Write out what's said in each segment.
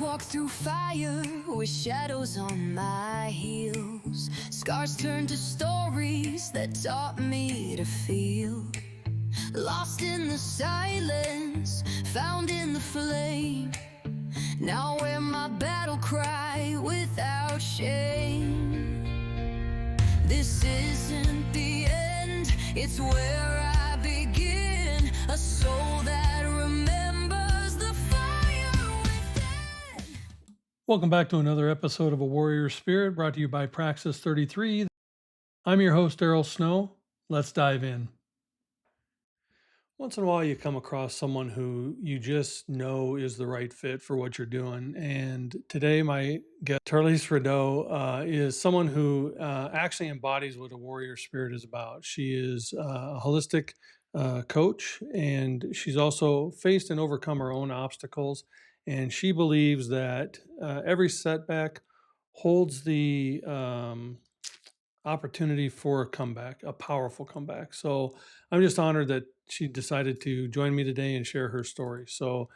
walk through fire with shadows on my heels. Scars turn to stories that taught me to feel. Lost in the silence, found in the flame. Now wear my battle cry without shame. This isn't the end, it's where I begin. A soul that remembers the fire within. Welcome back to another episode of A Warrior Spirit, brought to you by Praxis 33. I'm your host, Daryl Snow. Let's dive in. Once in a while, you come across someone who you just know is the right fit for what you're doing. And today, my guest, Tar'Lese Rideaux, is someone who actually embodies what a warrior spirit is about. She is a holistic coach, and she's also faced and overcome her own obstacles. And she believes that every setback holds the opportunity for a comeback, a powerful comeback. So I'm just honored that she decided to join me today and share her story. So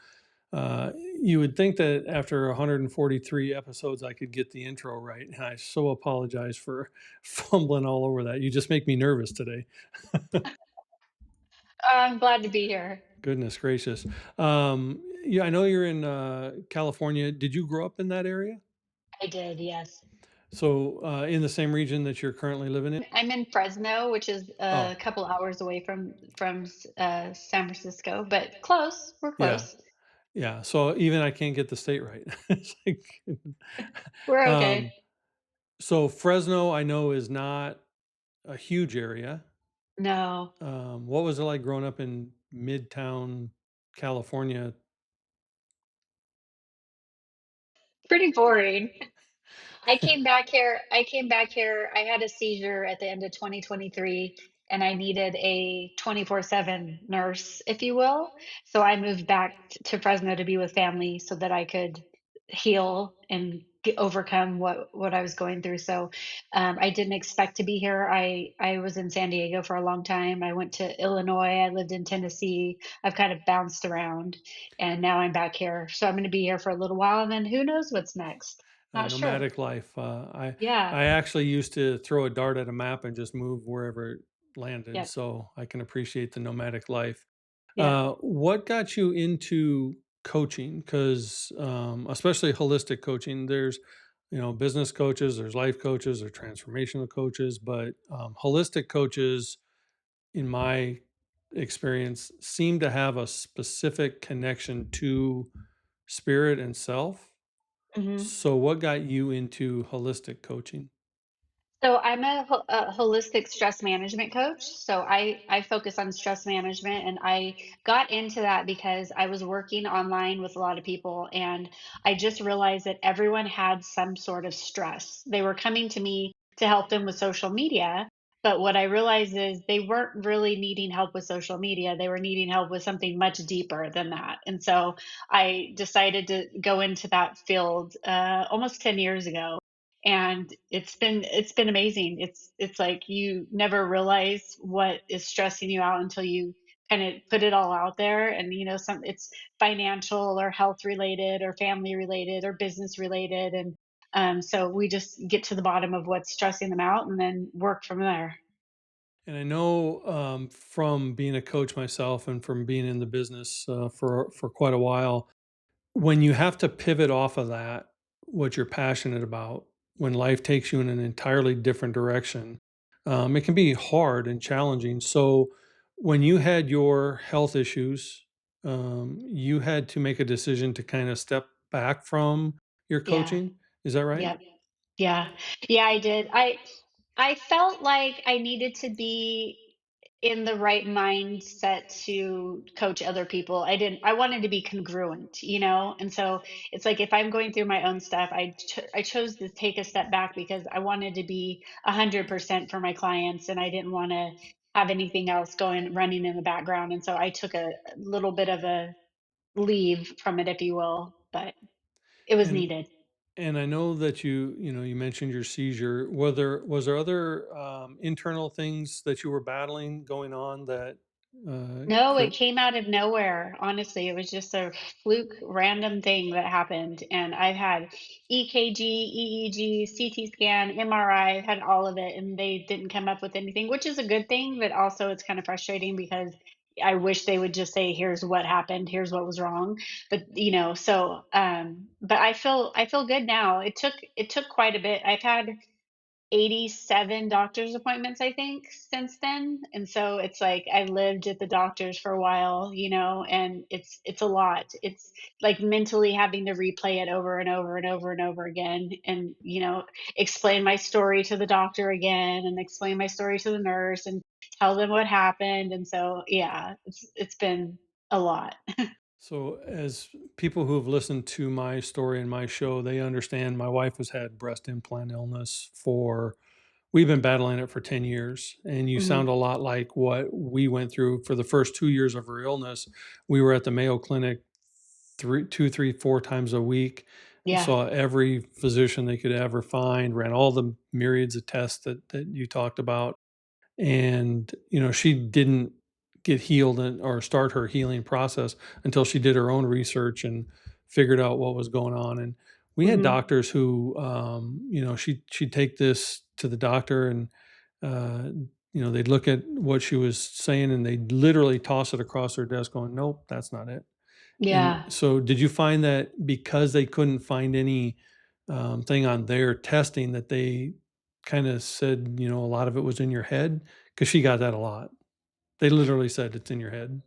you would think that after 143 episodes, I could get the intro right. And I so apologize for fumbling all over that. You just make me nervous today. I'm glad to be here. Goodness gracious. Yeah, I know you're in California. Did you grow up in that area? I did, yes. So in the same region that you're currently living in? I'm in Fresno, which is a Oh, couple hours away from San Francisco, but close. We're yeah. close. Yeah, so even I can't get the state right. It's like, We're um, okay. so Fresno, I know, is not a huge area. No, What was it like growing up in Midtown California? pretty boring. I came back here. I had a seizure at the end of 2023 and I needed a 24/7 nurse, if you will. So I moved back to Fresno to be with family so that I could heal and overcome what I was going through. So I didn't expect to be here. I was in San Diego for a long time. I went to Illinois. I lived in Tennessee. I've kind of bounced around, and now I'm back here. So I'm going to be here for a little while, and then who knows what's next? Not sure. Nomadic life. Yeah. I actually used to throw a dart at a map and just move wherever it landed, Yep. so I can appreciate the nomadic life. Yep. What got you into coaching? Because especially holistic coaching, there's business coaches, there's life coaches, there's transformational coaches, but holistic coaches, in my experience, seem to have a specific connection to spirit and self. Mhm. So, what got you into holistic coaching? So I'm a holistic stress management coach. So I focus on stress management, and I got into that because I was working online with a lot of people, and I just realized that everyone had some sort of stress. They were coming to me to help them with social media, but what I realized is they weren't really needing help with social media. They were needing help with something much deeper than that. And so I decided to go into that field almost 10 years ago, and it's been amazing. It's like you never realize what is stressing you out until you kind of put it all out there. And some it's financial or health related or family related or business related. And so we just get to the bottom of what's stressing them out and then work from there. And I know from being a coach myself and from being in the business for quite a while, when you have to pivot off of that, what you're passionate about, when life takes you in an entirely different direction, it can be hard and challenging. So, when you had your health issues, you had to make a decision to kind of step back from your Yeah. coaching. Is that right? Yep. Yeah. Yeah, I did. I felt like I needed to be in the right mindset to coach other people. I wanted to be congruent, And so it's like if I'm going through my own stuff, I chose to take a step back because I wanted to be 100% for my clients, and I didn't want to have anything else going running in the background. And so I took a little bit of a leave from it, if you will, but it was And needed. And I know that you mentioned your seizure. Was there other internal things that you were battling going on that No, it Correct. came out of nowhere. Honestly, it was just a fluke, random thing that happened. And I've had EKG, EEG, CT scan, MRI, I've had all of it, and they didn't come up with anything, which is a good thing, but also it's kind of frustrating because I wish they would just say, here's what happened, here's what was wrong. But but I feel good now. It took quite a bit. I've had 87 doctor's appointments, I think, since then. And so it's like I lived at the doctor's for a while, and it's a lot. It's like mentally having to replay it over and over and over and over again and, explain my story to the doctor again and explain my story to the nurse and tell them what happened. And so yeah, it's been a lot. So, as people who have listened to my story and my show, they understand my wife has had breast implant illness for, we've been battling it for 10 years. And you Mhm. sound a lot like what we went through for the first 2 years of her illness. We were at the Mayo Clinic three, two, three, 4 times a week, Yeah. saw every physician they could ever find, ran all the myriads of tests that you talked about. And she didn't get healed or start her healing process until she did her own research and figured out what was going on. And we had Mhm. doctors who she'd take this to the doctor, and uh, they'd look at what she was saying and they'd literally toss it across her desk going, nope, that's not it. And Yeah. so did you find that because they couldn't find any thing on their testing that they kind of said, a lot of it was in your head? Because she got that a lot. They literally said it's in your head.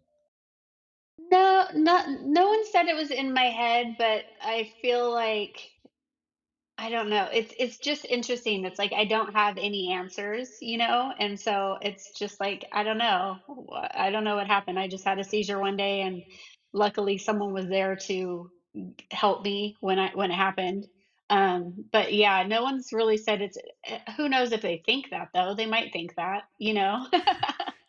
No, no one said it was in my head, but I feel like I don't know. It's just interesting. It's like I don't have any answers, and so it's just like I don't know. I don't know what happened. I just had a seizure one day, and luckily someone was there to help me when it happened. But yeah, no one's really said it's. Who knows if they think that though? They might think that.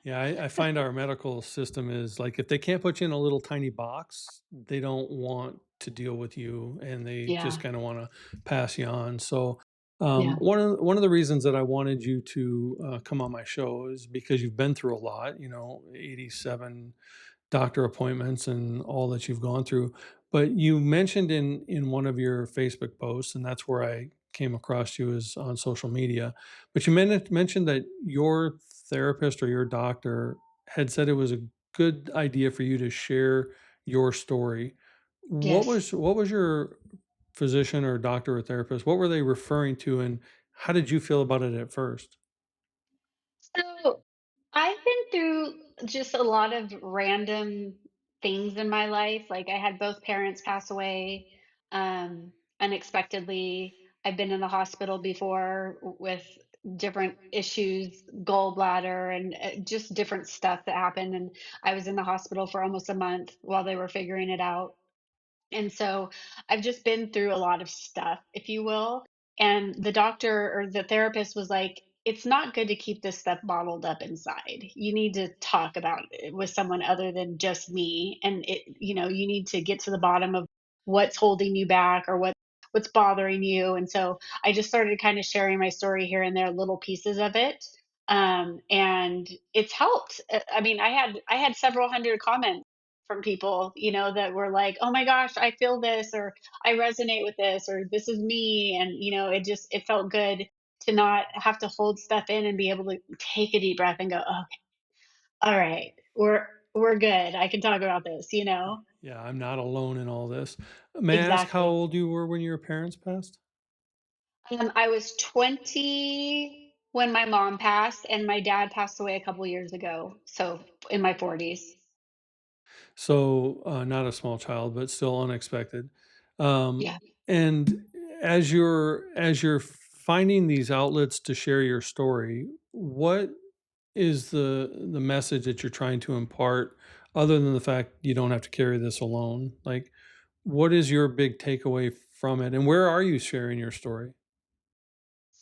Yeah, I find our medical system is like if they can't put you in a little tiny box, they don't want to deal with you, and they just Yeah, kind of want to pass you on. So, yeah, one of the reasons that I wanted you to come on my show is because you've been through a lot. 87 doctor appointments and all that you've gone through. But you mentioned in one of your Facebook posts, and that's where I came across you is on social media. But you mentioned that your therapist or your doctor had said it was a good idea for you to share your story. yes. What was your physician or doctor or therapist? What were they referring to, and how did you feel about it at first? So I've been through just a lot of random things in my life. Like I had both parents pass away unexpectedly. I've been in the hospital before with different issues, gallbladder, and just different stuff that happened. And I was in the hospital for almost a month while they were figuring it out. And so I've just been through a lot of stuff, if you will. And the doctor or the therapist was like, it's not good to keep this stuff bottled up inside. You need to talk about it with someone other than just me. And you need to get to the bottom of what's holding you back or what's bothering you. And so I just started kind of sharing my story here and there, little pieces of it. And it's helped. I mean, I had several hundred comments from people, that were like, "Oh my gosh, I feel this," or "I resonate with this," or "This is me." And, it felt good to not have to hold stuff in and be able to take a deep breath and go, "Oh, all right, we're good. I can talk about this." Yeah, I'm not alone in all this. May I ask how Exactly. old you were when your parents passed? I was 20 when my mom passed, and my dad passed away a couple years ago. So in my 40s. So, not a small child, but still unexpected. Um, Yeah. and as you're finding these outlets to share your story, what is the message that you're trying to impart, other than the fact you don't have to carry this alone? Like, what is your big takeaway from it, and where are you sharing your story?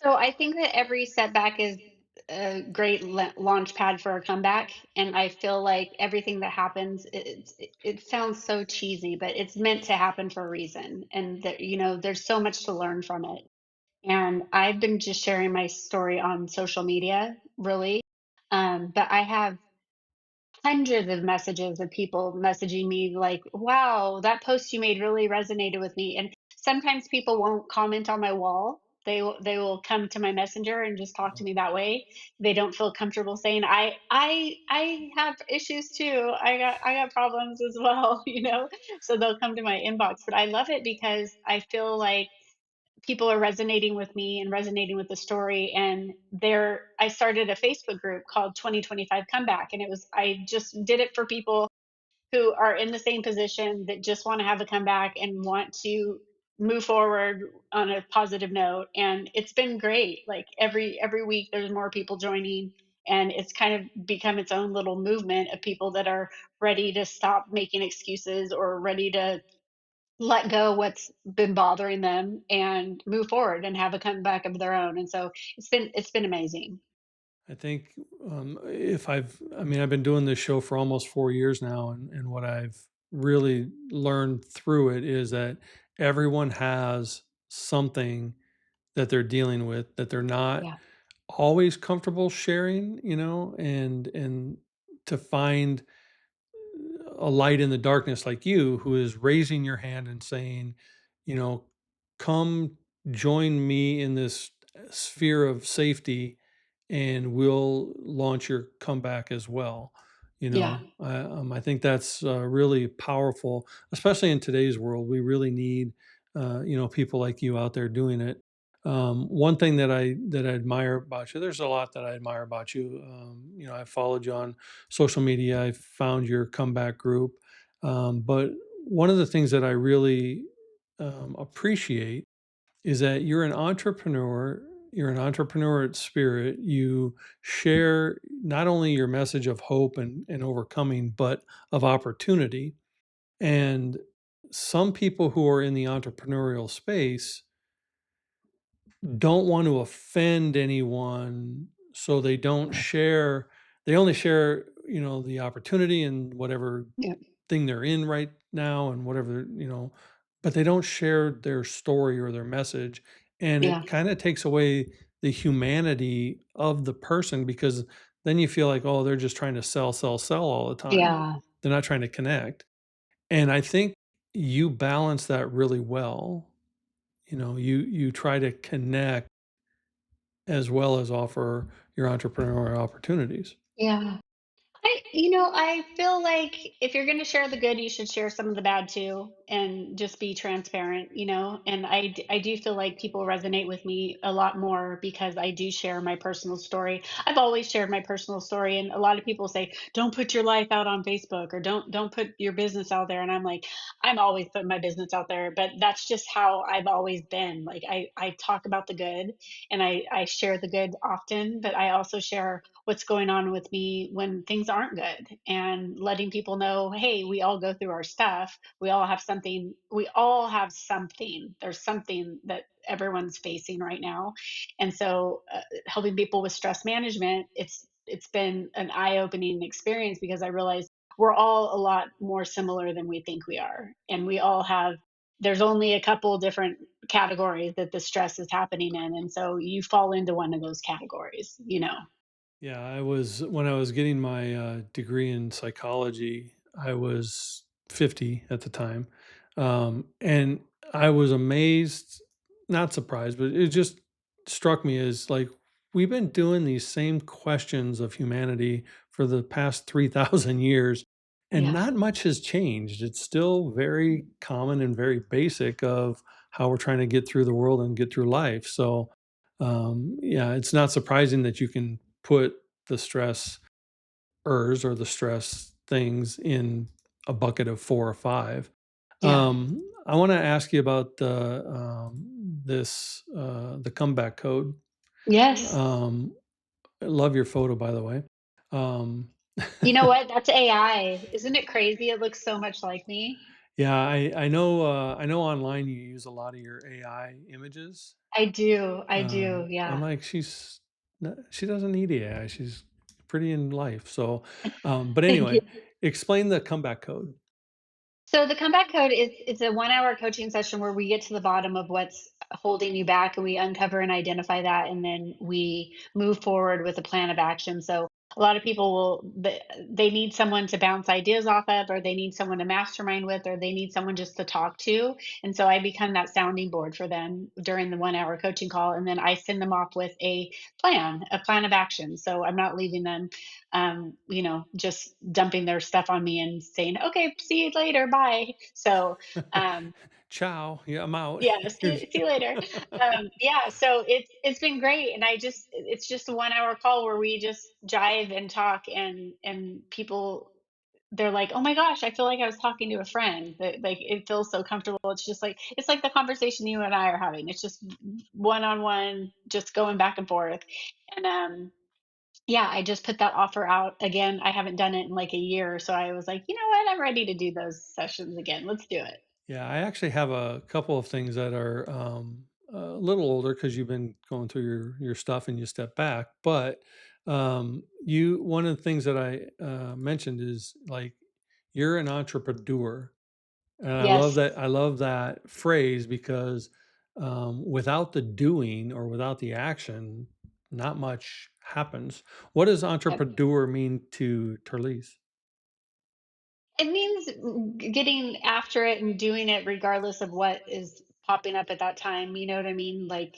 So I think that every setback is a great launch pad for a comeback, and I feel like everything that happens, it sounds so cheesy, but it's meant to happen for a reason, and that there's so much to learn from it. And I've been just sharing my story on social media, really, but I have hundreds of messages of people messaging me like, "Wow, that post you made really resonated with me." And sometimes people won't comment on my wall. They will come to my messenger and just talk to me that way. They don't feel comfortable saying, I have issues too. I got problems as well, you know? So they'll come to my inbox. But I love it because I feel like people are resonating with me and resonating with the story. And there I started a Facebook group called 2025 Comeback, and I just did it for people who are in the same position that just want to have a comeback and want to move forward on a positive note. And it's been great. Like every week there's more people joining, and it's kind of become its own little movement of people that are ready to stop making excuses or ready to let go what's been bothering them and move forward and have a comeback of their own. And so it's been amazing. I think if I mean, I've been doing this show for almost 4 years now, and what I've really learned through it is that everyone has something that they're dealing with that they're not Yeah. always comfortable sharing, and to find a light in the darkness like you who is raising your hand and saying, you know, come join me in this sphere of safety and we'll launch your comeback as well. Yeah. I think that's really powerful, especially in today's world. We really need, people like you out there doing it. One thing that I admire about you, there's a lot that I admire about you. I followed you on social media. I found your comeback group, but one of the things that I really appreciate is that you're an entrepreneur. You're an entrepreneur at spirit. You share not only your message of hope and overcoming, but of opportunity. And some people who are in the entrepreneurial space don't want to offend anyone, so they don't share. They only share, the opportunity and whatever Yeah. thing they're in right now and whatever, but they don't share their story or their message. And Yeah. it kind of takes away the humanity of the person because then you feel like, oh, they're just trying to sell, sell, sell all the time. Yeah. They're not trying to connect. And I think you balance that really well. You try to connect as well as offer your entrepreneurial opportunities. Yeah. I feel like if you're going to share the good, you should share some of the bad too, and just be transparent. And I do feel like people resonate with me a lot more because I do share my personal story. I've always shared my personal story, and a lot of people say, "Don't put your life out on Facebook," or "Don't put your business out there." And I'm like, I'm always putting my business out there, but that's just how I've always been. Like I talk about the good, and I share the good often, but I also share what's going on with me when things aren't good, and letting people know, hey, we all go through our stuff. We all have something. There's something that everyone's facing right now. And so helping people with stress management, it's been an eye-opening experience because I realized we're all a lot more similar than we think we are. And we all have there's only a couple different categories that the stress is happening in. And so you fall into one of those categories. Yeah, when I was getting my degree in psychology, I was 50 at the time. And I was amazed, not surprised, but it just struck me as like we've been doing these same questions of humanity for the past 3,000 years, and Yeah. not much has changed. It's still very common and very basic of how we're trying to get through the world and get through life. So, yeah, it's not surprising that you can put the stressors or the stress things in a bucket of 4 or 5. Yeah. I wanna ask you about the comeback code. Yes. Um, I love your photo, by the way. Um, You know what? That's AI. Isn't it crazy? It looks so much like me. yeah, I know online you use a lot of your AI images. I do. I do. I'm Yeah. like, she doesn't need AI. She's pretty in life. So, but Thank you. anyway, explain the comeback code. So the comeback code is it's a 1 hour coaching session where we get to the bottom of what's holding you back, and we uncover and identify that, and then we move forward with a plan of action. So a lot of people they need someone to bounce ideas off of, or they need someone to mastermind with, or they need someone just to talk to. And so I become that sounding board for them during the 1 hour coaching call. And then I send them off with a plan of action. So I'm not leaving them, just dumping their stuff on me and saying, okay, see you later. Bye. So, um, Ciao. Yeah, I'm out. yeah, Here's see you later. Yeah, so it's been great, and it's just a 1 hour call where we just jive and talk, and people, they're like, "Oh my gosh, I feel like I was talking to a friend." That, like, it feels so comfortable. It's like the conversation you and I are having. It's just one on one, just going back and forth. And yeah, I just put that offer out again. I haven't done it in like a year, so I was like, you know what, I'm ready to do those sessions again. Let's do it. Yeah, I actually have a couple of things that are a little older because you've been going through your stuff and you step back. But you one of the things that I mentioned is like you're an entrepreneur, and I love Yes. that. I love that phrase because without the doing or without the action, not much happens. What does Yep. entrepreneur mean to Tar'Lese? It means getting after it and doing it regardless of what is popping up at that time, you know what I mean? Like,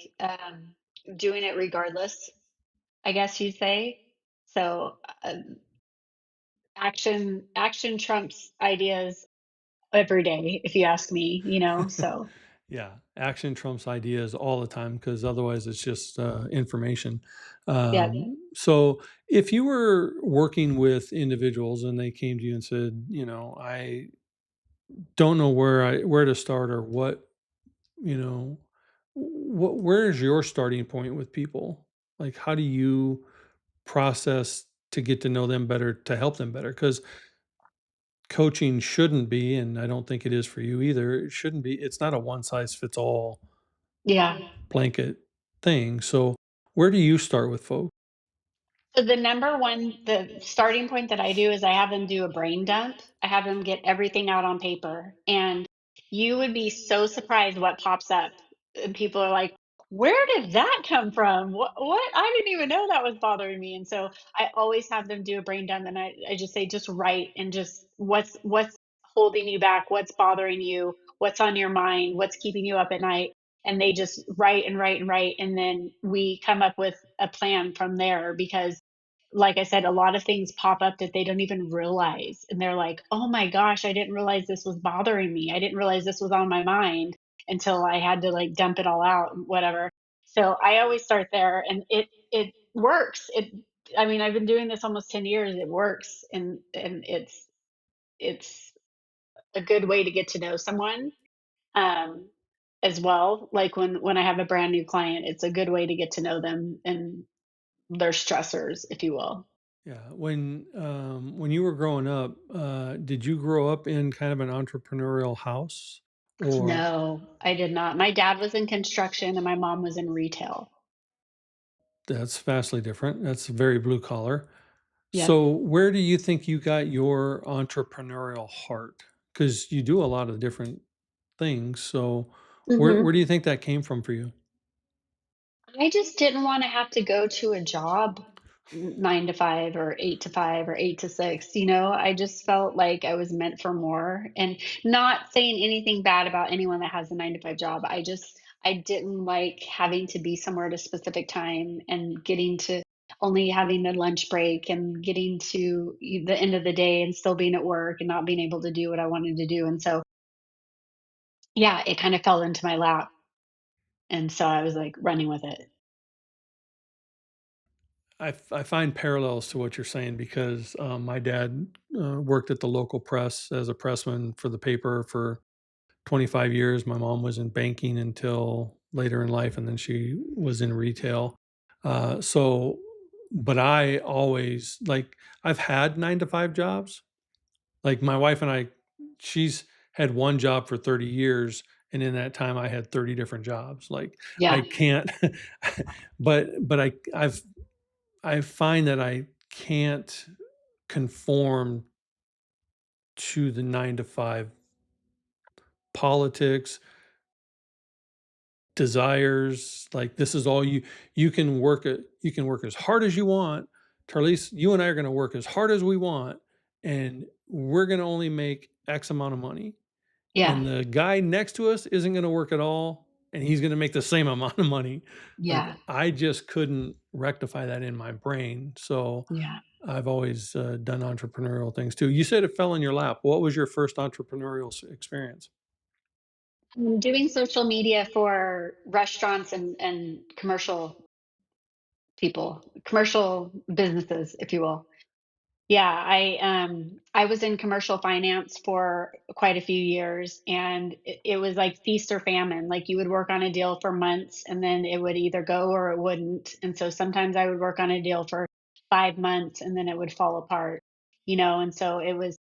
doing it regardless, I guess you'd say. So, action trumps ideas every day, if you ask me, so Yeah, action trumps ideas all the time because otherwise it's just information. yeah. So, if you were working with individuals and they came to you and said, I don't know where to start or what, where's your starting point with people? Like, how do you process to get to know them better to help them better? Because coaching shouldn't be, and I don't think it is for you either. It shouldn't be. It's not a one size fits all Yeah. blanket thing. So where do you start with folks? So the starting point that I do is I have them do a brain dump. I have them get everything out on paper. And you would be so surprised what pops up. And people are like, where did that come from? What? I didn't even know that was bothering me. And so I always have them do a brain dump, and I just say, just write, and just what's holding you back, what's bothering you, what's on your mind, what's keeping you up at night. And they just write and write and write. And then we come up with a plan from there, because like I said, a lot of things pop up that they don't even realize. And they're like, oh my gosh, I didn't realize this was bothering me. I didn't realize this was on my mind until I had to like dump it all out, whatever. So I always start there, and it works. I mean, I've been doing this almost 10 years. It works, and it's a good way to get to know someone, um as well. Like when I have a brand new client, it's a good way to get to know them and their stressors, if you will. Yeah. When you were growing up, did you grow up in kind of an entrepreneurial house? Or No, I did not. My dad was in construction and my mom was in retail. that's vastly different. That's very blue collar. Yep. So where do you think you got your entrepreneurial heart? Because you do a lot of different things. So where Mhm. do you think that came from for you? I just didn't wanna have to go to a job 9 to 5 or 8 to 5 or 8 to 6, I just felt like I was meant for more. And not saying anything bad about anyone that has a 9 to 5 job. I didn't like having to be somewhere at a specific time, and getting to only having a lunch break, and getting to the end of the day and still being at work and not being able to do what I wanted to do. And so, yeah, it kind of fell into my lap, and so I was, like, running with it. I find parallels to what you're saying because my dad worked at the local press as a pressman for the paper for 25 years. My mom was in banking until later in life, and then she was in retail. So, but I always like, I've had 9 to 5 jobs. Like my wife and I, she's had one job for 30 years. And in that time, I had 30 different jobs. Like I Yeah. can't, but I find that I can't conform to the 9 to 5 politics, desires. Like this is all you can work as hard as you want, Tar'Lese, you and I are going to work as hard as we want, and we're going to only make X amount of money. Yeah. And the guy next to us isn't going to work at all, and he's going to make the same amount of money. Like, Yeah. I just couldn't rectify that in my brain. So Yeah. I've always done entrepreneurial things too. You said it fell in your lap. What was your first entrepreneurial experience? Doing social media for restaurants and commercial people, commercial businesses, if you will. Yeah, I was in commercial finance for quite a few years, and it was like feast or famine. Like, you would work on a deal for months and then it would either go or it wouldn't. And so sometimes I would work on a deal for 5 months and then it would fall apart, and so it was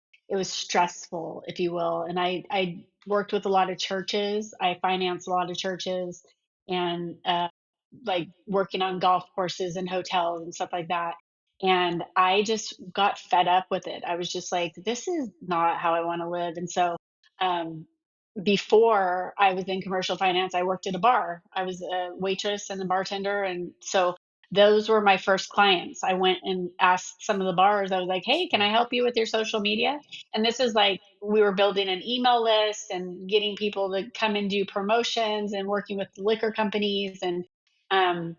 stressful, if you will. And I worked with a lot of churches. I financed a lot of churches, and like working on golf courses and hotels and stuff like that. And I just got fed up with it. I was just like, this is not how I want to live. And so, um, before I was in commercial finance, I worked at a bar. I was a waitress and a bartender. And so those were my first clients. I went and asked some of the bars, I was like, hey, can I help you with your social media? And this is like, we were building an email list and getting people to come and do promotions and working with liquor companies. And um,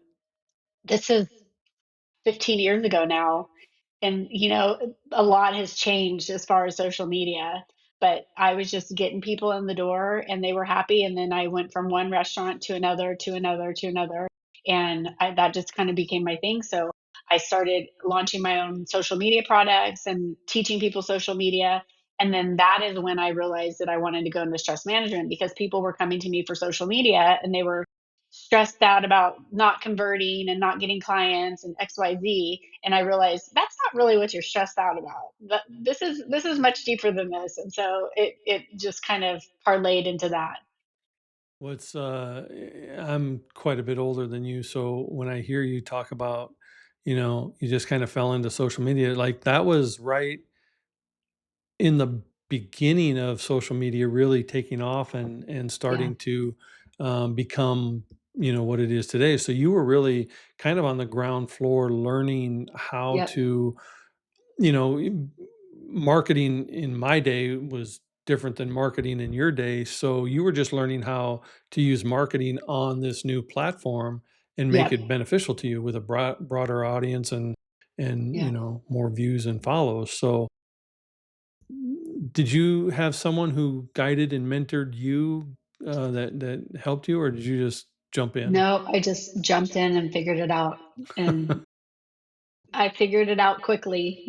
this is 15 years ago now. And, a lot has changed as far as social media, but I was just getting people in the door and they were happy. And then I went from one restaurant to another, to another, to another. And that just kind of became my thing. So I started launching my own social media products and teaching people social media. And then that is when I realized that I wanted to go into stress management, because people were coming to me for social media and they were stressed out about not converting and not getting clients and XYZ. And I realized that's not really what you're stressed out about. But this is much deeper than this. And so it just kind of parlayed into that. What's I'm quite a bit older than you, so when I hear you talk about, you just kind of fell into social media, like that was right in the beginning of social media really taking off and Yeah. starting to become, what it is today. So you were really kind of on the ground floor learning how Yep. to, you know, m- marketing in my day was different than marketing in your day. So you were just learning how to use marketing on this new platform and make Yep. it beneficial to you with a broader audience and Yeah. more views and follows. So did you have someone who guided and mentored you that helped you, or did you just jump in? No, I just jumped in and figured it out. And I figured it out quickly,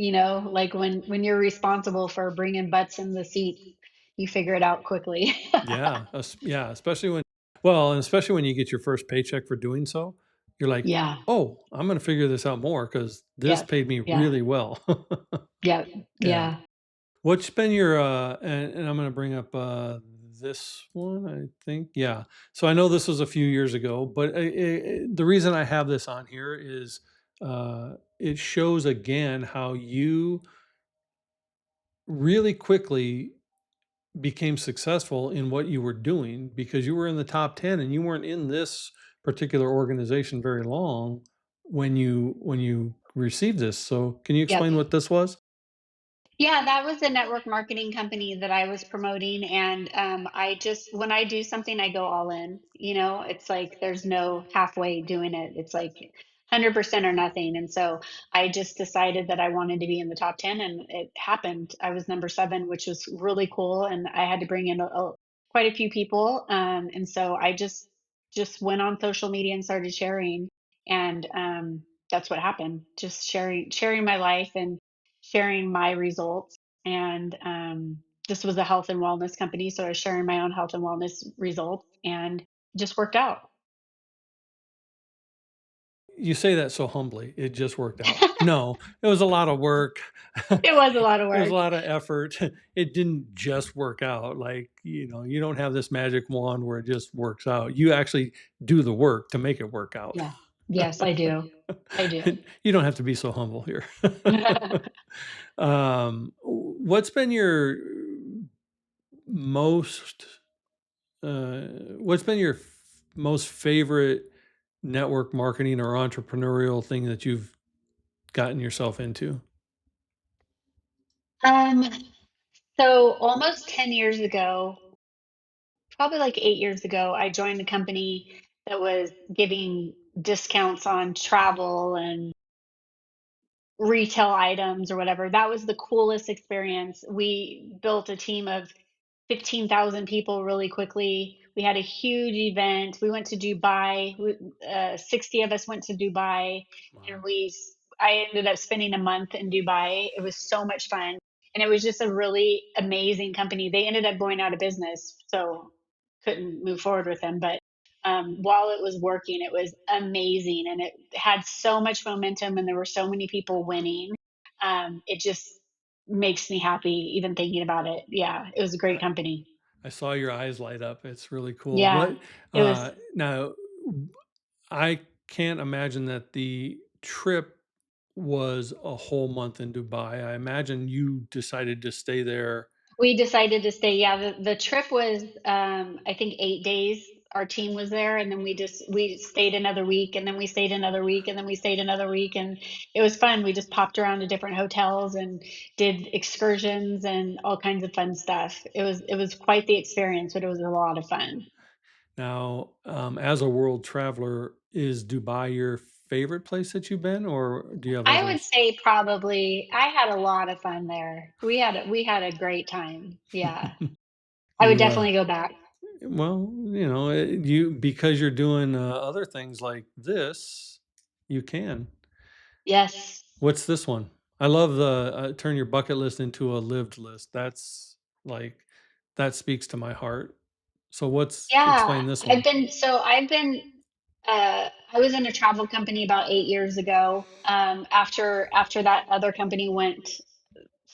like when you're responsible for bringing butts in the seat, you figure it out quickly. Yeah, yeah, especially when you get your first paycheck for doing so, you're like, Yeah. "Oh, I'm gonna figure this out more because this Yep. paid me Yeah. really well." Yep. Yeah. Yeah. What's been your and I'm gonna bring up this one, I think. Yeah. So I know this was a few years ago, but the reason I have this on here is it shows again how you really quickly became successful in what you were doing because you were in the top 10 and you weren't in this particular organization very long when you received this. So can you Yep. explain what this was? Yeah, that was a network marketing company that I was promoting. And I just, when I do something, I go all in. It's like there's no halfway doing it. It's like 100% or nothing. And so I just decided that I wanted to be in the top 10, and it happened. I was number 7, which was really cool. And I had to bring in quite a few people. And so I just went on social media and started sharing. And that's what happened. Just sharing my life and sharing my results. And this was a health and wellness company, so I was sharing my own health and wellness results, and it just worked out. You say that so humbly. It just worked out. No, it was a lot of work. It was a lot of It was a work. lot of effort. It didn't just work out. Like, you don't have this magic wand where it just works out. You actually do the work to make it work out. Yeah. Yes, I do. I do. You don't have to be so humble here. What's been your most what's been your most favorite network marketing or entrepreneurial thing that you've gotten yourself into? Um, so almost 10 years ago, probably like 8 years ago, I joined a company that was giving discounts on travel and retail items or whatever. That was the coolest experience. We built a team of 15,000 people really quickly. We had a huge event. We went to Dubai. 60 of us went to Dubai, and Wow. I ended up spending a month in Dubai. It was so much fun, and it was just a really amazing company. They ended up going out of business, so couldn't move forward with them. But while it was working, it was amazing, and it had so much momentum, and there were so many people winning. It just makes me happy even thinking about it. Yeah, it was a great company. I saw your eyes light up. It's really cool. Yeah, What it was. now I can't imagine that the trip was a whole month in Dubai. I imagine you decided to stay there. We decided to stay. Yeah, the trip was, I think 8 days. Our team was there, and then we stayed another week, and then we stayed another week, and then we stayed another week, and it was fun. We just popped around to different hotels and did excursions and all kinds of fun stuff. It was quite the experience, but it was a lot of fun. Now, as a world traveler, is Dubai your favorite place that you've been, or do you have I would others? say probably I had a lot of fun there. We had a great time. Yeah. I would You definitely go back. well, you because you're doing other things like this, you can. Yes. What's this one? I love the turn your bucket list into a lived list. That's like that speaks to my heart. So what's Yeah, explain this one? I was in a travel company about 8 years ago. After that other company went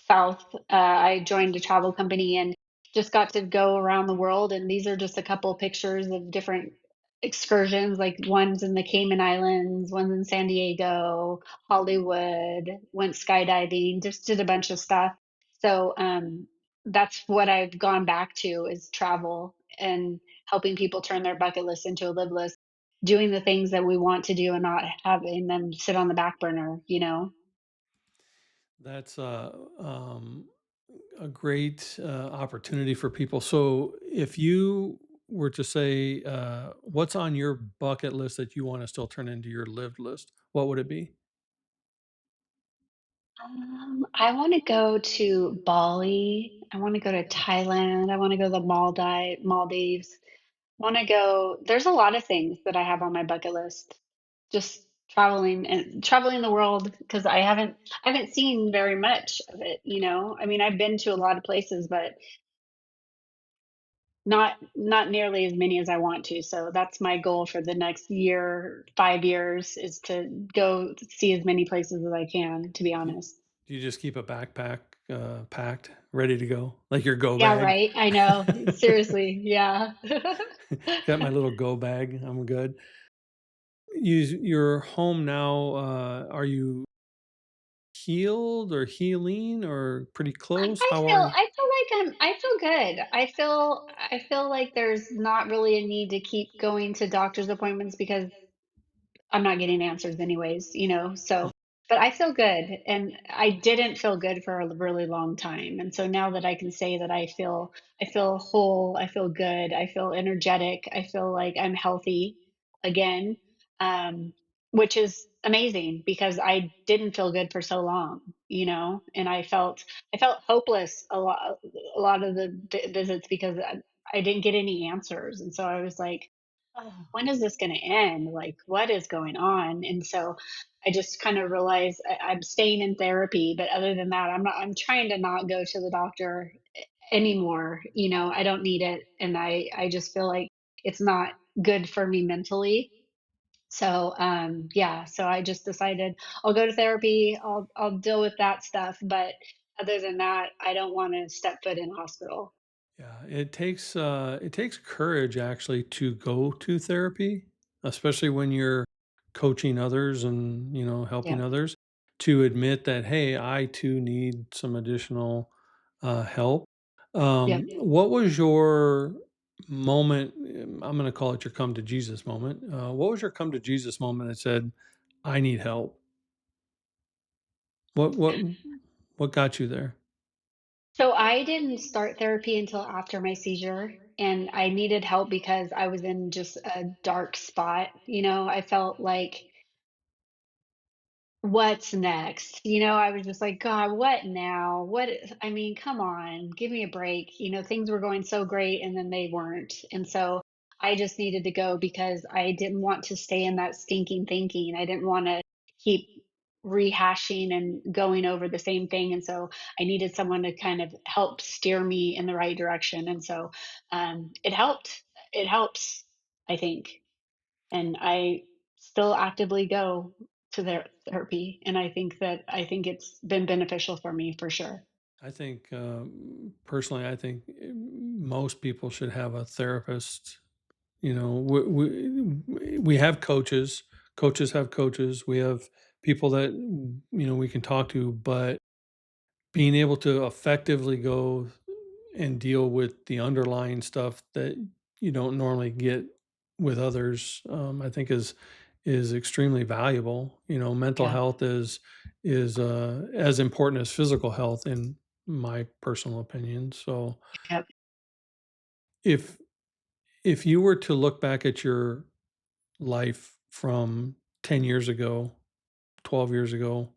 south, I joined a travel company and just got to go around the world. And these are just a couple pictures of different excursions. Like one's in the Cayman Islands, one's in San Diego, Hollywood, went skydiving, just did a bunch of stuff. So that's what I've gone back to is travel and helping people turn their bucket list into a live list, doing the things that we want to do and not having them sit on the back burner, you know? That's a great opportunity for people. So if you were to say what's on your bucket list that you want to still turn into your lived list, what would it be? I want to go to Bali. I want to go to Thailand. I want to go to the Maldives. Want to go. There's a lot of things that I have on my bucket list. Just traveling the world because I haven't seen very much of it, you know. I mean, I've been to a lot of places, but not nearly as many as I want to. So that's my goal for the next year, 5 years is to go see as many places as I can, to be Do, honest. do you just keep a backpack packed, ready to go, like your go Yeah, bag? right. I know. Seriously. Yeah. Got my little go bag. I'm good. You're home now. Are you healed or healing or pretty close? How are you? I feel good. I feel like there's not really a need to keep going to doctor's appointments because I'm not getting answers anyways, you know. So, but I feel good, and I didn't feel good for a really long time. And so now that I can say that I feel whole, I feel good, I feel energetic, I feel like I'm healthy again, um, which is amazing because I didn't feel good for so long, you know. And I felt hopeless a lot of the visits because I didn't get any answers, and so I was like, "Oh, when is this going to end? Like, what is going on?" And so I just kind of realized I'm staying in therapy, but other than that, I'm trying to not go to the doctor anymore. You know, I don't need it. And I just feel like it's not good for me mentally. So, yeah, so I just decided I'll go to therapy. I'll deal with that stuff. But other than that, I don't want to step foot in hospital. Yeah, it takes courage actually to go to therapy, especially when you're coaching others and helping Yeah. others to admit that hey, I too need some additional help. Yep. What was your moment? I'm going to call it your come to Jesus moment. What was your come to Jesus moment that said, "I need help"? What got you there? So I didn't start therapy until after my seizure, and I needed help because I was in just a dark spot. I felt like, what's next? I was just like, God, what now? I mean, come on, give me a break. Things were going so great and then they weren't. And so I just needed to go because I didn't want to stay in that stinking thinking. I didn't want to keep rehashing and going over the same thing. And so I needed someone to kind of help steer me in the right direction. And so it helped. It helps, I think. And I still actively go to their therapy, and I think it's been beneficial for me for sure. I think, personally, I think most people should have a therapist. We have coaches. Coaches have coaches. We have people that we can talk to, but being able to effectively go and deal with the underlying stuff that you don't normally get with others, I think is extremely valuable. Mental Yeah. health is as important as physical health in my personal opinion. So Yep. if if you were to look back at your life from 10 years ago, 12 years ago,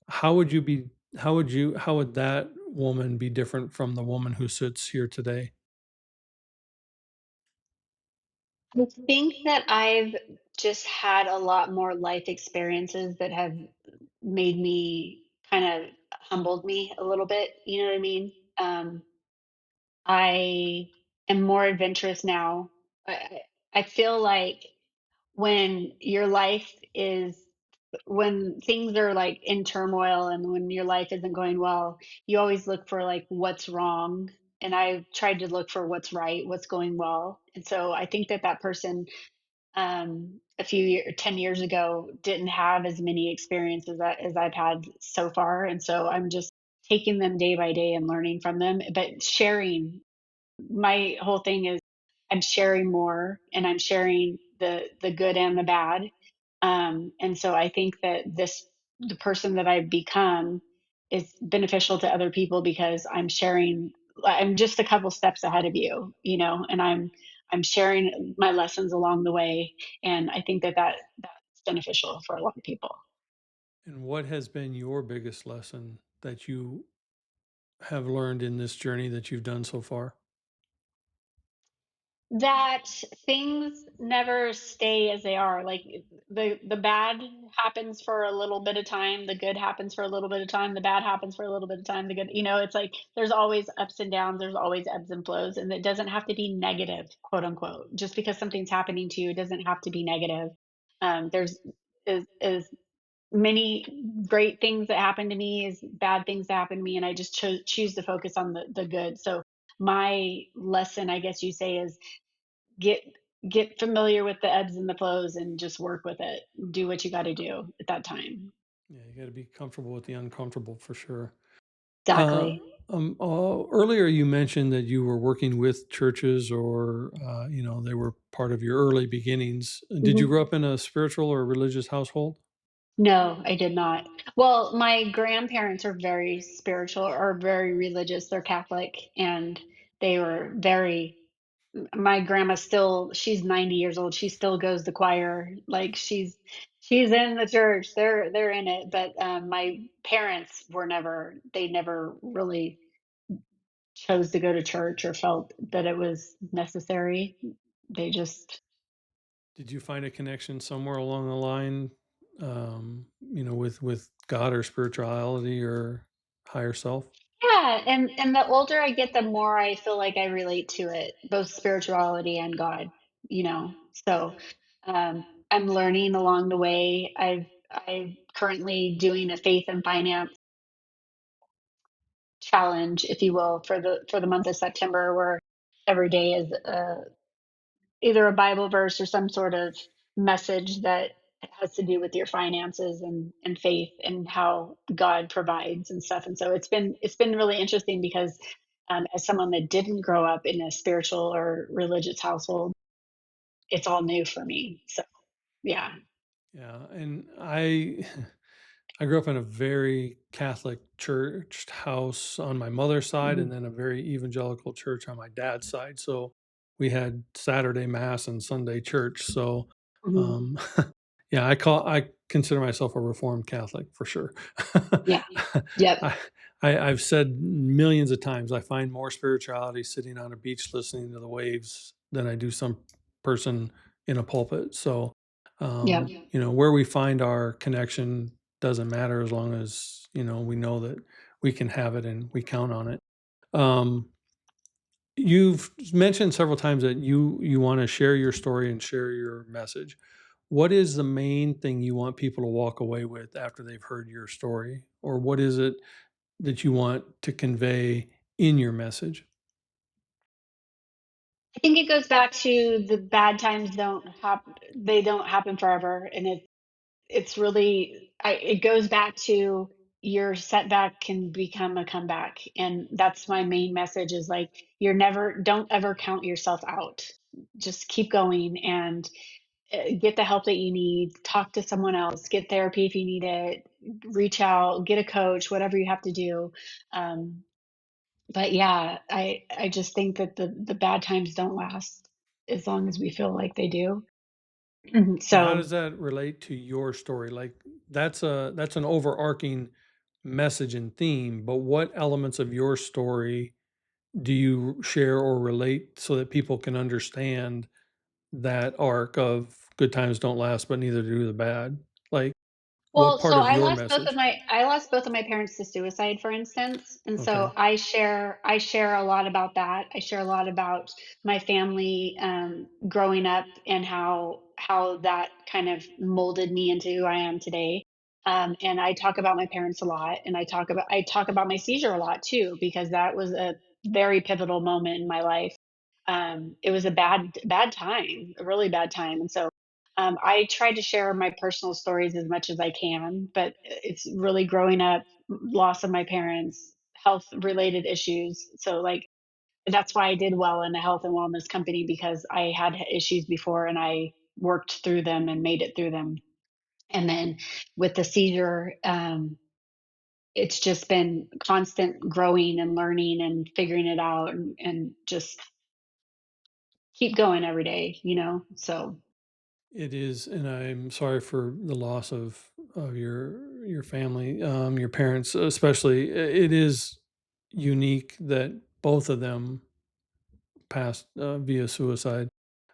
how would you be how would that woman be different from the woman who sits here today? I think that I've just had a lot more life experiences that have made me kind of humbled me a little bit, you know what I mean? I am more adventurous now. I feel like when your life is when things are like in turmoil and when your life isn't going well, you always look for like what's wrong. And I tried to look for what's right, what's going well. And so I think that that person, a few 10 years ago, didn't have as many experiences as I've had so far. And so I'm just taking them day by day and learning from them, but sharing. My whole thing is I'm sharing more and I'm sharing the good and the bad. And so I think that the person that I've become is beneficial to other people because I'm just a couple steps ahead of and I'm sharing my lessons along the way. And I think that that's beneficial for a lot of people. And what has been your biggest lesson that you have learned in this journey that you've done so far? That things never stay as they are. Like, the bad happens for a little bit of time, the good happens for a little bit of time, the bad happens for a little bit of time, the good it's like there's always ups and downs, there's always ebbs and flows, and it doesn't have to be negative, quote unquote. Just because something's happening to you, it doesn't have to be negative. There's as many great things that happen to me as bad things that happen to me, and I just choose to focus on the good. So my lesson, I guess you say, is get get familiar with the ebbs and the flows and just work with it. Do what you gotta do at that time. Yeah, you got to be comfortable with the uncomfortable for sure. Uh, Exactly. Earlier you mentioned that you were working with churches, or they were part of your early beginnings. Did you Mhm. grow up in a spiritual or religious household? No, I did not. Well, my grandparents are very spiritual or very religious. They're Catholic, and they were very my grandma still she's 90 years old. She still goes to choir. Like, she's in the church. They're in it. But my parents they never really chose to go to church or felt that it was necessary. They just Did you find a connection somewhere along the line, with God or spirituality or higher self? yeah, and the older I get, the more I feel like I relate to it, both spirituality and God, you know. So I'm learning along the way. I'm currently doing a faith and finance challenge, if you will, for the month of September, where every day is either a Bible verse or some sort of message that has to do with your finances and faith and how God provides and stuff. And so it's been really interesting because as someone that didn't grow up in a spiritual or religious household, it's all new for me. So yeah. Yeah, and I I grew up in a very Catholic church house on my mother's side, and Mhm. then a very evangelical church on my dad's side. So we had Saturday mass and Sunday church. So, Mhm. um, yeah, I consider myself a Reformed Catholic for sure. Yeah. Yep. I, I've said millions of times I find more spirituality sitting on a beach listening to the waves than I do some person in a pulpit. So, Yep. where we find our connection doesn't matter as long as, we know that we can have it and we count on it. Um, you've mentioned several times that you want to share your story and share your message. What is the main thing you want people to walk away with after they've heard your story? Or what is it that you want to convey in your message? I think it goes back to the bad times they don't happen forever, and it's really it goes back to your setback can become a comeback, and that's my main message is like don't ever count yourself out. Just keep going and get the help that you need, talk to someone else, get therapy if you need it, reach out, get a coach, whatever you have to do. Um, but yeah, I just think that the bad times don't last as long as we feel like they do. Mhm. And how So, does that relate to your story? Like that's an overarching message and theme, but what elements of your story do you share or relate so that people can understand that arc of good times don't last, but neither do the bad? Like, what well, part so of your message? I lost both of my parents to suicide, for instance, and so Okay. I share a lot about that. I share a lot about my family growing up and how that kind of molded me into who I am today. And I talk about my parents a lot, and I talk about my seizure a lot too, because that was a very pivotal moment in my life. It was a bad time, a really bad time, and so I try to share my personal stories as much as I can, but it's really growing up, loss of my parents, health related issues. So, like, that's why I did well in a health and wellness company because I had issues before and I worked through them and made it through them. And then with the seizure, it's just been constant growing and learning and figuring it out and just keep going every day, you know? So, It is, and I'm sorry for the loss of your family, your parents, especially. It is unique that both of them passed via suicide.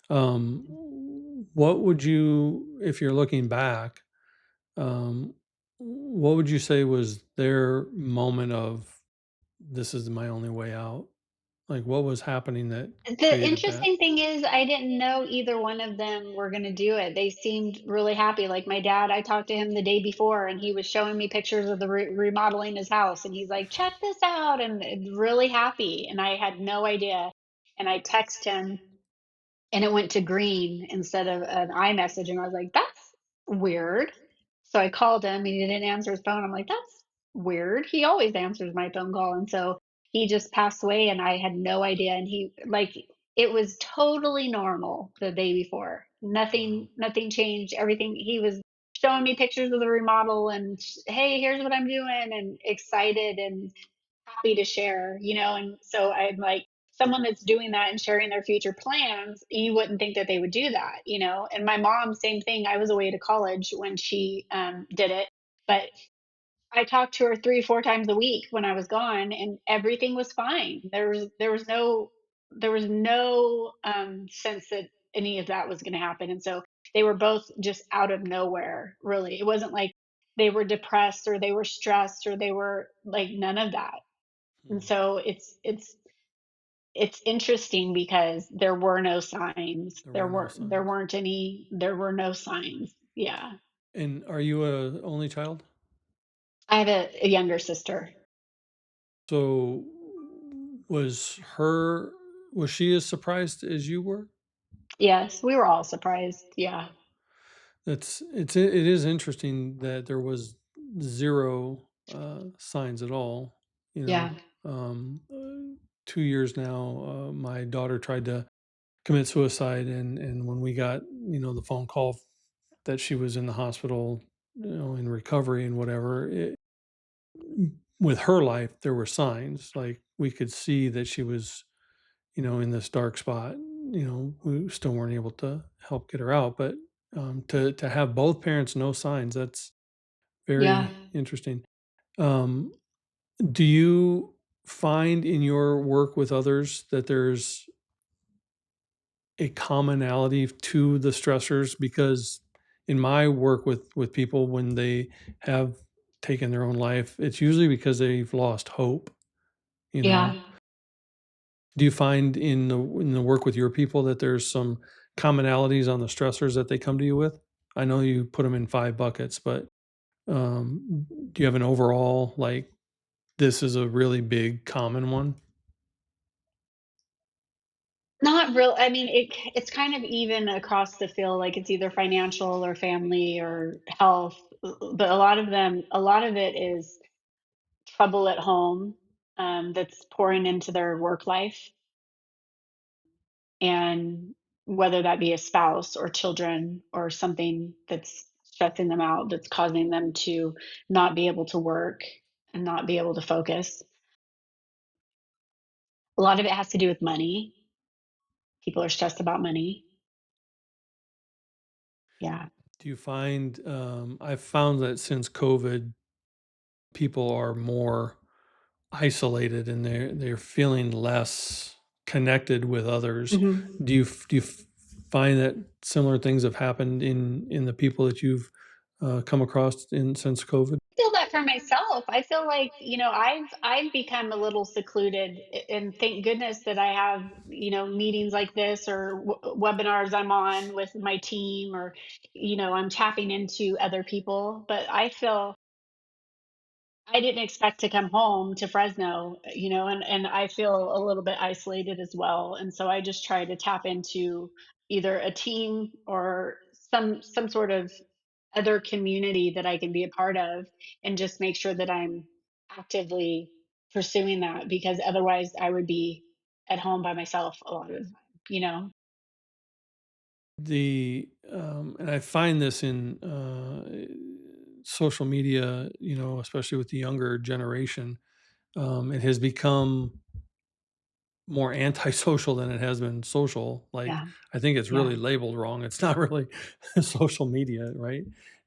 What would you, if you're looking back, um, what would you say was their moment of this is my only way out? Like, what was happening that the created that? interesting thing is I didn't know either one of them were gonna do it. They seemed really happy, like, my dad, I talked to him the day before, and he was showing me pictures of the remodeling his house, and he's like, "Check this out," and really happy, and I had no idea, and I text him and it went to green instead of an iMessage, and I was like, "That's weird." So I called him, and he didn't answer his phone. I'm like, "That's weird." He always answers my phone call, and so he just passed away, and I had no idea. And it was totally normal the day before. Wow. Nothing changed. Everything. He was showing me pictures of the remodel, and hey, here's what I'm doing, and excited and happy to share, you know? And so I'm like, someone that's doing that and sharing their future plans, you wouldn't think that they would do that, you know? And my mom, same thing. I was away to college when she did it, but I talked to her 3, 4 times a week when I was gone, and everything was fine. There was no sense that any of that was going to happen. And so they were both just out of nowhere. Really, it wasn't like they were depressed or they were stressed or they were like none of that. And Hmm. so it's interesting because there were no signs. There were no signs. There were no signs. Yeah. And are you a only child? I have a younger sister. So her was she as surprised as you were? Yes, we were all surprised. Yeah. It is interesting that there was zero signs at all. You Yeah. know, 2 years now, my daughter tried to commit suicide, and when we got the phone call that she was in the hospital, in recovery and whatever, with her life, there were signs. Like we could see that she was, in this dark spot. We still weren't able to help get her out, but to have both parents no signs, that's Yeah. very interesting. Um, do you find in your work with others that there's a commonality to the stressors? Because in my work with people, when they have taken their own life, it's usually because they've lost hope. You Yeah. know, do you find in the work with your people that there's some commonalities on the stressors that they come to you with? I know you put them in 5 buckets, but do you have an overall, like, this is a really big common one? Not real. I mean, it's kind of even across the field, like it's either financial or family or health, but a lot of it is trouble at home, that's pouring into their work life, and whether that be a spouse or children or something that's stressing them out, that's causing them to not be able to work and not be able to focus. A lot of it has to do with money. People are stressed about money. Yeah. Do you find, I've found that since COVID, people are more isolated and they're feeling less connected with others. Mhm. Do you find that similar things have happened in the people that you've come across in since COVID? Feel that for myself. I feel like, I've become a little secluded, and thank goodness that I have, meetings like this or webinars I'm on with my team, or I'm tapping into other people. But I feel I didn't expect to come home to Fresno, and I feel a little bit isolated as well. And so I just try to tap into either a team or some sort of other community that I can be a part of, and just make sure that I'm actively pursuing that, because otherwise I would be at home by myself a lot of the time, you know? And I find this in social media, especially with the younger generation. It has become more antisocial than it has been social. Like, Yeah. I think it's Yeah. really labeled wrong. It's not really social media, right?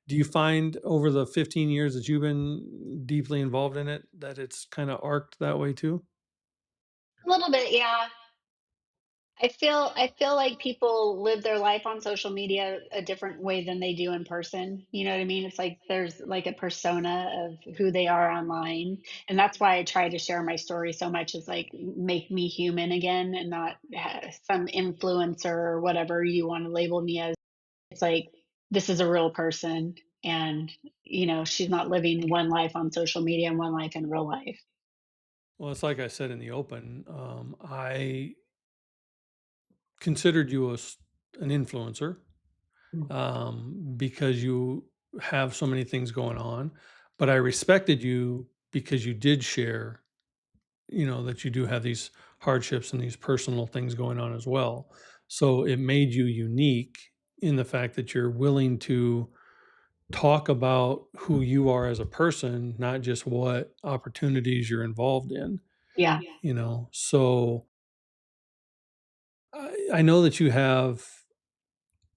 Do you find over the 15 years that you've been deeply involved in it that it's kind of arced that way too? A little bit, yeah. I feel like people live their life on social media a different way than they do in person. You know what I mean? It's like there's like a persona of who they are online, and that's why I try to share my story so much, is like make me human again, and not some influencer or whatever you want to label me as. It's like this is a real person, and she's not living one life on social media and one life in real life. Well, it's like I said in the open. I considered you an influencer Mm. because you have so many things going on, but I respected you because you did share, that you do have these hardships and these personal things going on as well. So it made you unique in the fact that you're willing to talk about who you are as a person, not just what opportunities you're involved in, Yeah. So I know that you have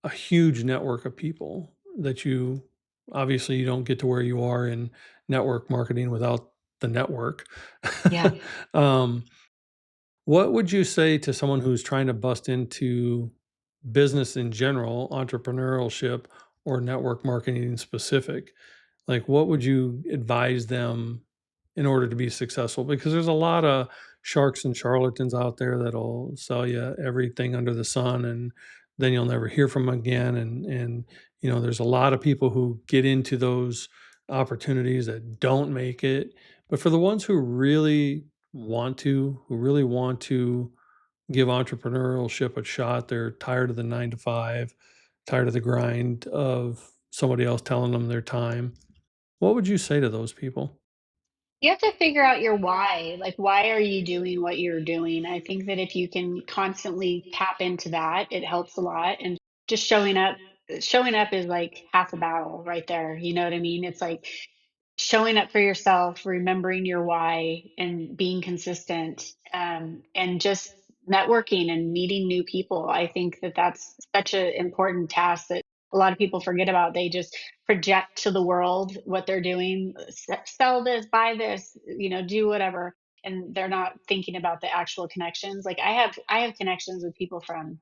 a huge network of people that you obviously you don't get to where you are in network marketing without the network. Yeah. um, what would you say to someone who's trying to bust into business in general, entrepreneurship, or network marketing in specific? Like, what would you advise them in order to be successful? Because there's a lot of sharks and charlatans out there that'll sell you everything under the sun, and then you'll never hear from 'em again. And there's a lot of people who get into those opportunities that don't make it. But for the ones who really want to give entrepreneurship a shot, they're tired of the 9 to 5, tired of the grind of somebody else telling them their time. What would you say to those people? You have to figure out your why. Like, why are you doing what you're doing? I think that if you can constantly tap into that, it helps a lot. And just showing up showing up is like half the battle right there. You know what I mean? It's like showing up for yourself, remembering your why, and being consistent, and just networking and meeting new people. I think that that's such an important task that a lot of people forget about. They just project to the world what they're doing, sell this, buy this, do whatever, and they're not thinking about the actual connections. Like I have connections with people from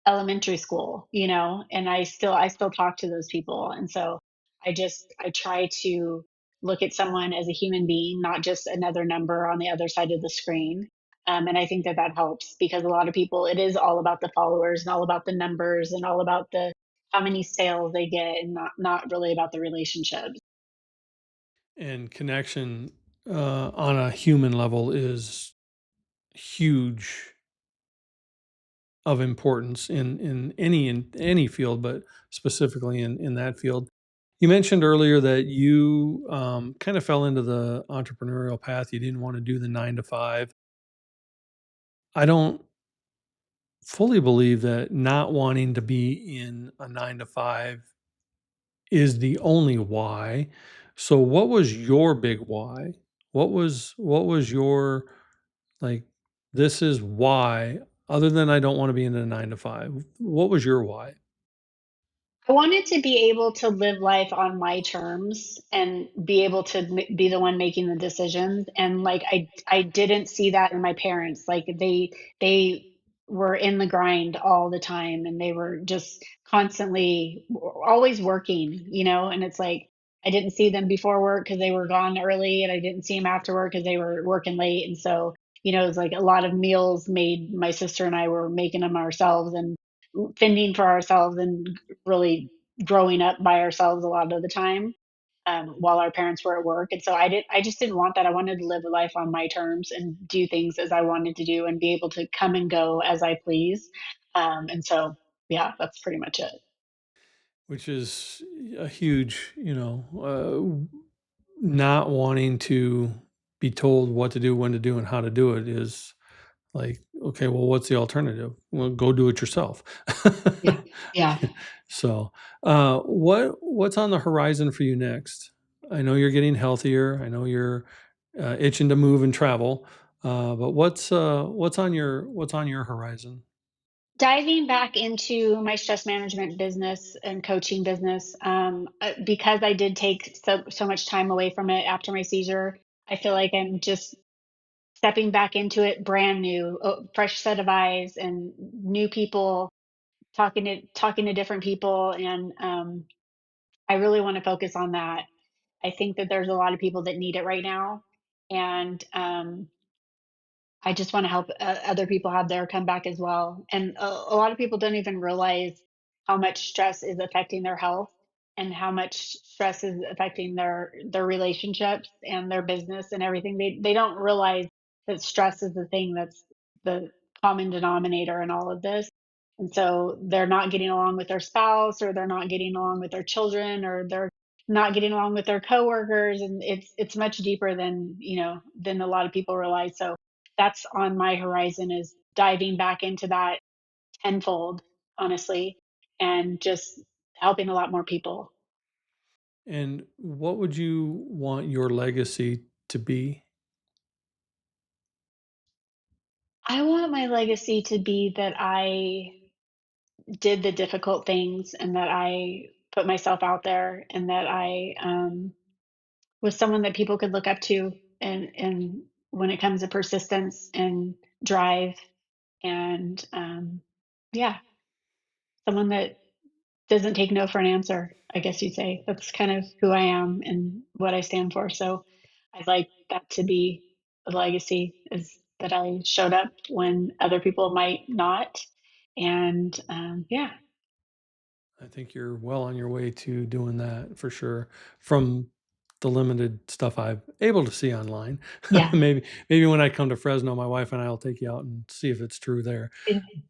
elementary school, and I still talk to those people. And so I try to look at someone as a human being, not just another number on the other side of the screen. And I think that that helps because a lot of people, it is all about the followers and all about the numbers and all about the how many sales they get, and not really about the relationships. And connection on a human level is huge of importance in any field, but specifically in that field. You mentioned earlier that you kind of fell into the entrepreneurial path. You didn't want to do the 9 to 5. I don't fully believe that not wanting to be in a 9 to 5 is the only why. So what was your big why? What was your, like, this is why, other than I don't want to be in a 9 to 5. What was your why? I wanted to be able to live life on my terms and be able to be the one making the decisions. And like I didn't see that in my parents. Like they were in the grind all the time, and they were just constantly always working, and it's like I didn't see them before work because they were gone early, and I didn't see them after work because they were working late. And so, it was like a lot of meals made, my sister and I were making them ourselves and fending for ourselves and really growing up by ourselves a lot of the time, while our parents were at work. And so I just didn't want that. I wanted to live a life on my terms and do things as I wanted to do and be able to come and go as I please. And so, yeah, that's pretty much it. Which is a huge, not wanting to be told what to do, when to do, and how to do it is like, okay, well, what's the alternative? Well, go do it yourself. Yeah. Yeah. So, what's on the horizon for you next? I know you're getting healthier. I know you're itching to move and travel. But what's on your horizon? Diving back into my stress management business and coaching business, because I did take so much time away from it after my seizure. I feel like I'm just stepping back into it brand new, fresh set of eyes and new people, talking to different people. And I really want to focus on that. I think that there's a lot of people that need it right now. And I just want to help other people have their comeback as well. And a lot of people don't even realize how much stress is affecting their health and how much stress is affecting their relationships and their business and everything. They don't realize that stress is the thing that's the common denominator in all of this. And so they're not getting along with their spouse, or they're not getting along with their children, or they're not getting along with their coworkers, and it's much deeper than a lot of people realize. So that's on my horizon, is diving back into that tenfold, honestly, and just helping a lot more people. And what would you want your legacy to be? I want my legacy to be that I did the difficult things, and that I put myself out there, and that I was someone that people could look up to, and when it comes to persistence and drive, and yeah, someone that doesn't take no for an answer, I guess you'd say. That's kind of who I am and what I stand for. So I'd like that to be a legacy, is that I showed up when other people might not. And yeah, I think you're well on your way to doing that for sure. From the limited stuff I'm able to see online, yeah. maybe when I come to Fresno, my wife and I will take you out and see if it's true there.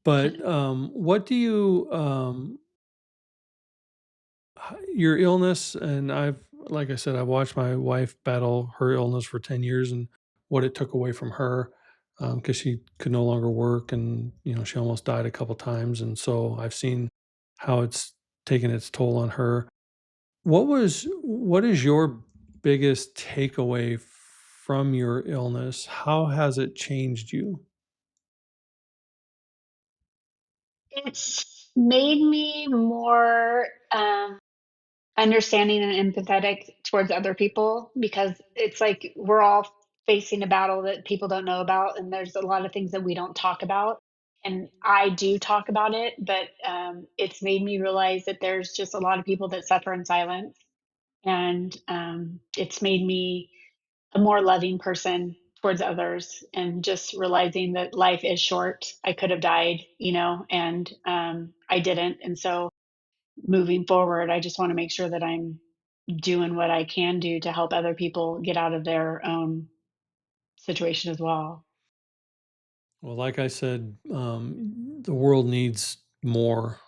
But what do you your illness, and like I said, I've watched my wife battle her illness for 10 years and what it took away from her, because she could no longer work, and she almost died a couple times, and so I've seen how it's taken its toll on her. What is your biggest takeaway from your illness? How has it changed you? It's made me more understanding and empathetic towards other people because it's like we're all facing a battle that people don't know about, and there's a lot of things that we don't talk about. And I do talk about it, but it's made me realize that there's just a lot of people that suffer in silence, and it's made me a more loving person towards others, and just realizing that life is short. I could have died, and I didn't. And so moving forward, I just want to make sure that I'm doing what I can do to help other people get out of their own situation as well. Well, like I said, the world needs more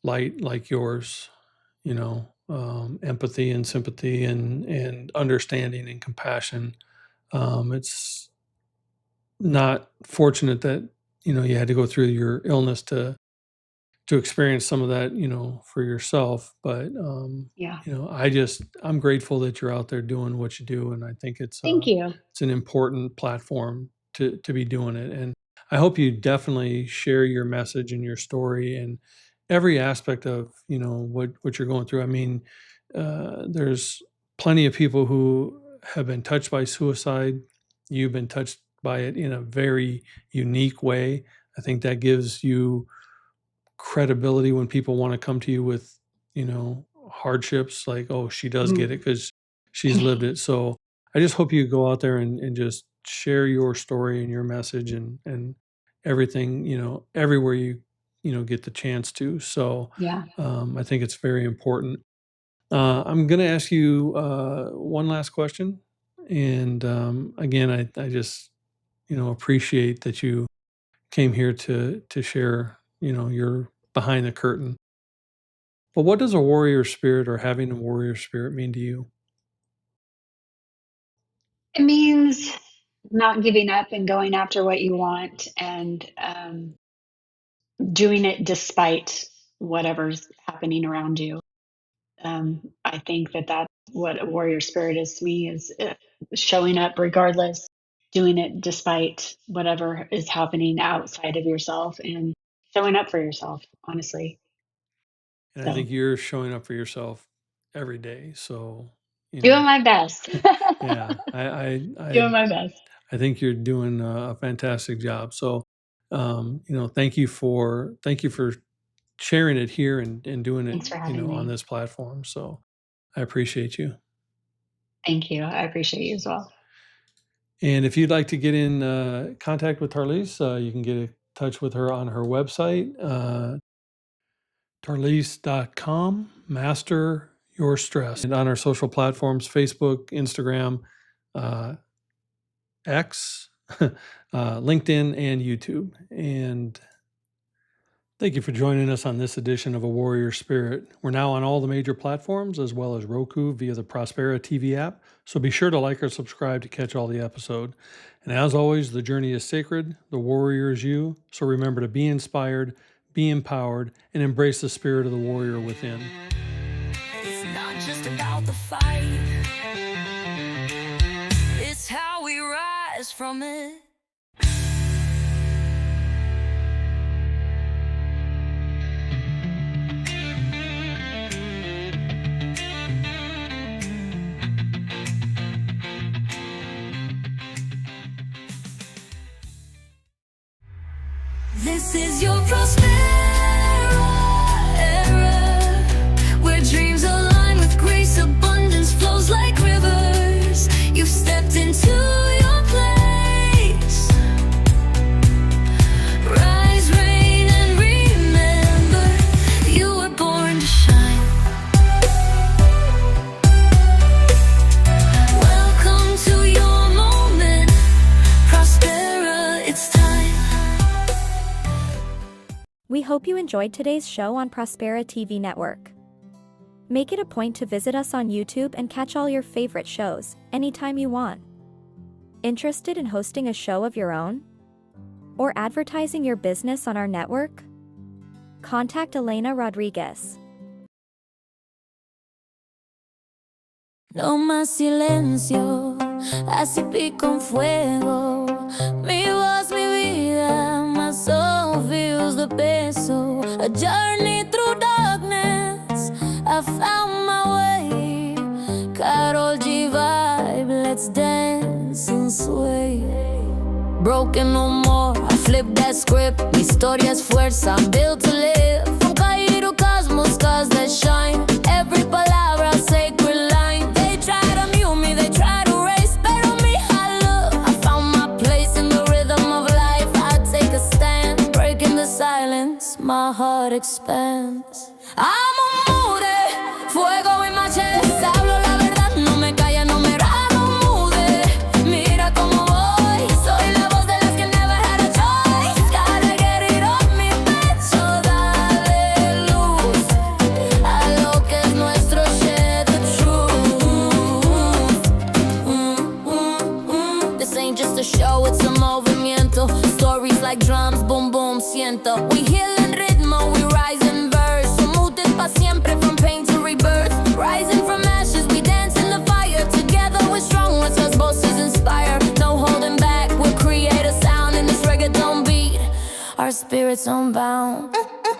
light like yours, empathy and sympathy and understanding and compassion. It's not fortunate that, you had to go through your illness to experience some of that, for yourself. But Yeah. I'm grateful that you're out there doing what you do, and I think Thank you. it's an important platform to be doing it. And I hope you definitely share your message and your story and every aspect of what you're going through. I mean, there's plenty of people who have been touched by suicide. You've been touched by it in a very unique way. I think that gives you credibility when people want to come to you with, hardships like, oh, she does Mhm. get it because she's lived it. So I just hope you go out there and just share your story and your message and everything, everywhere you get the chance to. So Yeah. I think it's very important. I'm going to ask you one last question. And again, I just, appreciate that you came here to share, your behind the curtain. But what does a warrior spirit or having a warrior spirit mean to you? It means not giving up and going after what you want, and doing it despite whatever's happening around you. I think that that's what a warrior spirit is to me, is showing up regardless, doing it despite whatever is happening outside of yourself, and showing up for yourself, honestly. And I So think you're showing up for yourself every day. So, you doing know, my best. yeah, Doing my best. I think you're doing a fantastic job. So, thank you for sharing it here and doing it, Thanks for having on me. this platform. So I appreciate you. Thank you. I appreciate you as well. And if you'd like to get in contact with Tar'Lese, you can get in touch with her on her website, tarlese.com, master your stress. And on our social platforms, Facebook, Instagram, uh, X, LinkedIn, and YouTube. And thank you for joining us on this edition of A Warrior Spirit. We're now on all the major platforms as well as Roku via the Prospera TV app. So be sure to like or subscribe to catch all the episode. And as always, the journey is sacred, the warrior is you. So remember to be inspired, be empowered, and embrace the spirit of the warrior within. It's not just about the fight, it's how we rise from it. This is your Prospera era, where dreams align with grace, abundance flows like rivers. You've stepped into your place. Rise, reign, and remember, you were born to shine. Welcome to your moment, Prospera, it's time. We hope you enjoyed today's show on Prospera TV Network. Make it a point to visit us on YouTube and catch all your favorite shows anytime you want. Interested in hosting a show of your own? Or advertising your business on our network? Contact Elena Rodriguez. No más silencio, así pico en fuego. Mi voz, mi vida, my soul feels the peso. A journey through darkness, I found my way. Karol G vibe, let's dance and sway. Broken no more, I flip that script. Mi historia es fuerza, I'm built to live. From Cairo Cosmos, scars that shine. Every palabra, sacred line. They try to mute me, they try to erase. Pero mi look, I found my place in the rhythm of life. I take a stand, breaking the silence, my heart expands. I'm a moody, fuego en my chest. Hablo la verdad, no me calla, no me raro, mude. Mira cómo voy, soy la voz de las que never had a choice. Gotta get it off mi pecho, dale luz a lo que es nuestro, share the truth. This ain't just a show, it's a movimiento. Stories like drums, boom boom, siento. We heal in ritmo, we rise in verse. So muted pa' siempre, from pain to rebirth. Rising from ashes, we dance in the fire. Together we're strong, let's us voices inspire. No holding back, we'll create a sound in this reggaeton beat. Our spirits unbound.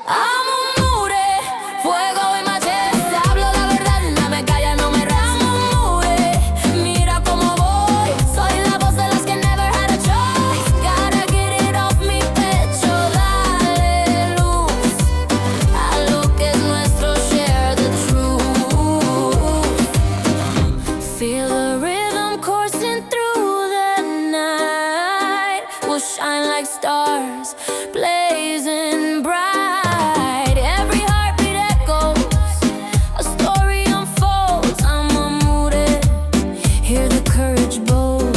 I'm a moody, fuego en my chest. Hablo la verdad, no me calla, no me ramo, moody. Mira cómo voy, soy la voz de las que never had a choice. Gotta get it off mi pecho, dale luz a lo que es nuestro, share the truth. Feel the rhythm coursing through the night. We'll shine like stars, blazing bright. Every heartbeat echoes, a story unfolds. I'm unmuted, hear the courage bold.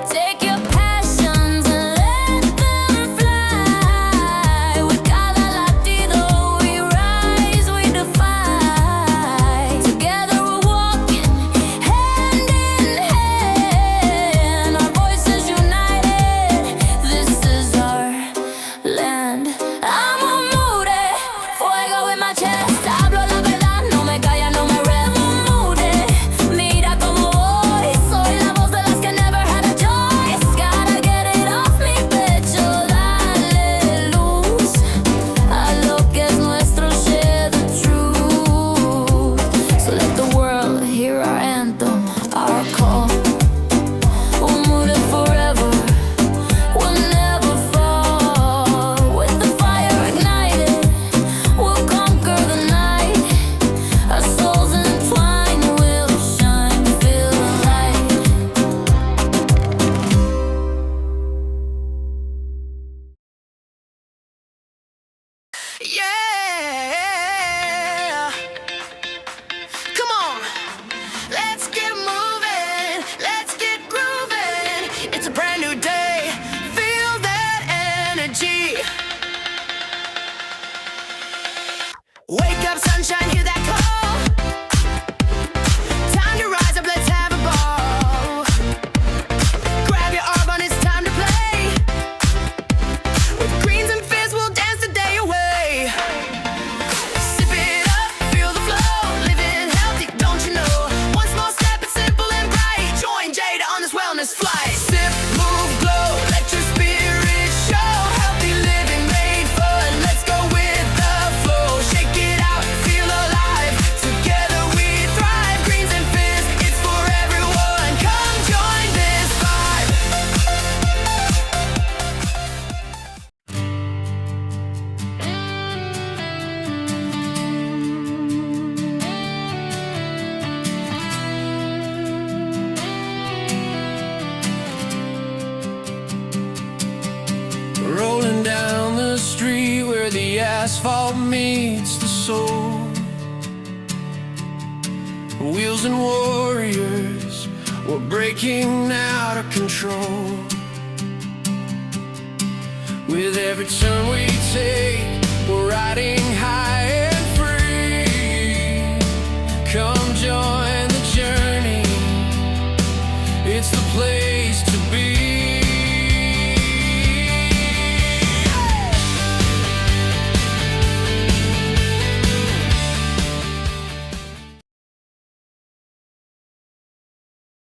Take your passions and let them fly. With cada latido we rise, we defy. Together we're walking hand in hand. Our voices united, this is our land. I'm a moody, fuego en my chest. Hablo la verdad, no me calla, no me remo, moody. Mira cómo voy, soy la voz de las que never had a choice. Gotta get it off mi pecho, dale luz a lo que es nuestro, share the truth. So let the world hear our anthem, our call. We'll move it forever, we'll never fall. With the fire ignited, we'll conquer the night. Our souls entwined, we'll shine, feel the light. Yeah, come on, let's get moving, let's get grooving. It's a brand new day, feel that energy. Wake up, sunshine, hear that call. Time to rise up, let's have a ball. Grab your arm on, it's time to play. With greens and fizz, we'll dance the day away. Sip it up, feel the flow, living healthy, don't you know? One small step, it's simple and bright. Join Jada on this wellness flight. Sip, move, glow, let your spirit show. Healthy living made fun, let's go with the flow. Shake it out, feel alive. Together we thrive. Greens and fizz, it's for everyone. Come join this vibe. Rolling down the street where the asphalt meets the soul. Wheels and warriors, we're breaking out of control. With every turn we take, we're riding high and free. Come join the journey, it's the place